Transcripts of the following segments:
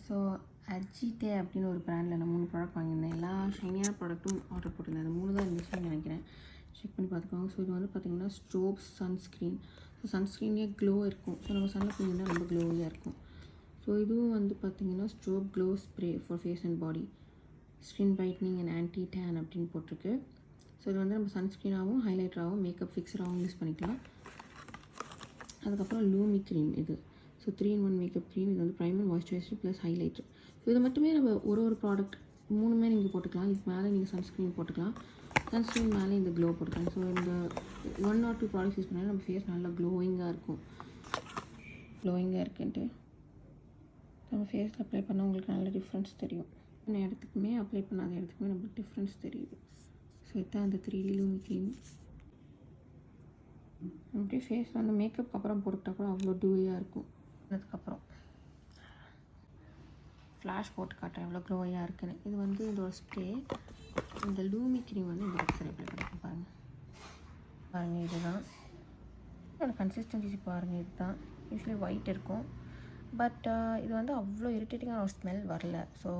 So அஜிடே அப்படின்னு ஒரு பிராண்டில் நான் 3 ப்ராடக்ட் வாங்கியிருந்தேன். எல்லா ஷைனியான ப்ராடக்ட்டும் ஆர்டர் போட்டிருந்தேன். அது 3 தான் இருந்துச்சுன்னு நினைக்கிறேன். செக் பண்ணி பார்த்துக்கோங்க. ஸோ இது வந்து பார்த்திங்கன்னா ஸ்ட்ரோப்ஸ் சன்ஸ்க்ரீன். ஸோ சன்ஸ்க்ரீனே க்ளோ இருக்கும். ஸோ நம்ம சன்னில் போனீங்கன்னா ரொம்ப க்ளோவியாக இருக்கும். ஸோ இதுவும் வந்து பார்த்திங்கன்னா strobe glow spray for face and body, skin brightening and anti tan அப்படின்னு போட்டிருக்கு. ஸோ இது வந்து நம்ம சன்ஸ்க்ரீனாகவும் ஹைலைட்டராகவும் மேக்கப் ஃபிக்ஸராகவும் யூஸ் பண்ணிக்கலாம். அதுக்கப்புறம் லூமி க்ரீம் இது. So 3-in-1 makeup cream. இது வந்து primer, moisturiser plus highlighter. So இது மட்டுமே நம்ம ஒரு ப்ராடக்ட் 3மே நீங்கள் போட்டுக்கலாம். இதுக்கு மேலே நீங்கள் சன்ஸ்க்ரீன் போட்டுக்கலாம். சன்ஸ்க்ரீன் மேலே இந்த க்ளோ போட்டுக்கலாம். ஸோ இந்த 1 or 2 ப்ராடக்ட்ஸ் யூஸ் பண்ணாலும் நம்ம ஃபேஸ் நல்லா க்ளோயிங்காக இருக்கும். க்ளோயிங்காக இருக்குன்ட்டு நம்ம ஃபேஸில் அப்ளை பண்ணால் உங்களுக்கு நல்ல டிஃப்ரென்ஸ் தெரியும். இந்த இடத்துக்குமே அப்ளை பண்ணாத இடத்துக்குமே நம்மளுக்கு டிஃப்ரென்ஸ் தெரியுது. ஸோ இதுதான் அந்த 3D லூமி க்ரீம். அப்படியே ஃபேஸில் அந்த மேக்கப் அப்புறம் போட்டுக்கிட்டால் கூட அவ்வளோ டூயாக இருக்கும். அதுக்கப்புறம் ஃப்ளாஷ் போட்டு காட்டுறேன் எவ்வளோ க்ளோயாக இருக்குன்னு. இது வந்து இதோட ஸ்ப்ரே. இந்த லூமி க்ரீம் வந்து இந்த பக்கத்தில் அப்ளை பண்ணிக்க பாருங்கள். இதுதான் இதோட கன்சிஸ்டன்சி பாருங்கள். இதுதான் யூஸ்வலி ஒயிட் இருக்கும். பட் இது வந்து அவ்வளோ இரிட்டேட்டிங்கான ஒரு ஸ்மெல் வரல. ஸோ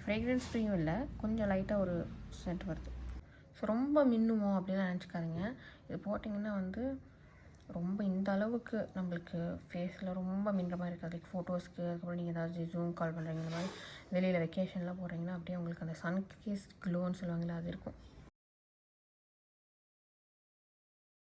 ஃப்ரேக்ரன்ஸ் ஃப்ரீயும் இல்லை, கொஞ்சம் லைட்டாக ஒரு சென்ட் வருது. ஸோ ரொம்ப மின்னுமோ அப்படின்லாம் நினச்சிக்காதீங்க. இது போட்டிங்கன்னா வந்து ரொம்ப இந்த அளவுக்கு நம்மளுக்கு ஃபேஸில் ரொம்ப மின்ற மாதிரி இருக்காது. லைக் ஃபோட்டோஸ்க்கு, அதுக்கப்புறம் நீங்கள் ஏதாவது ஜூம் கால் பண்ணுறீங்க, இந்த மாதிரி வெளியில் வெக்கேஷன்லாம் போகிறீங்கன்னா அப்படியே உங்களுக்கு அந்த சன் கிஸ் க்ளோன்னு சொல்லுவாங்களே அது இருக்கும்.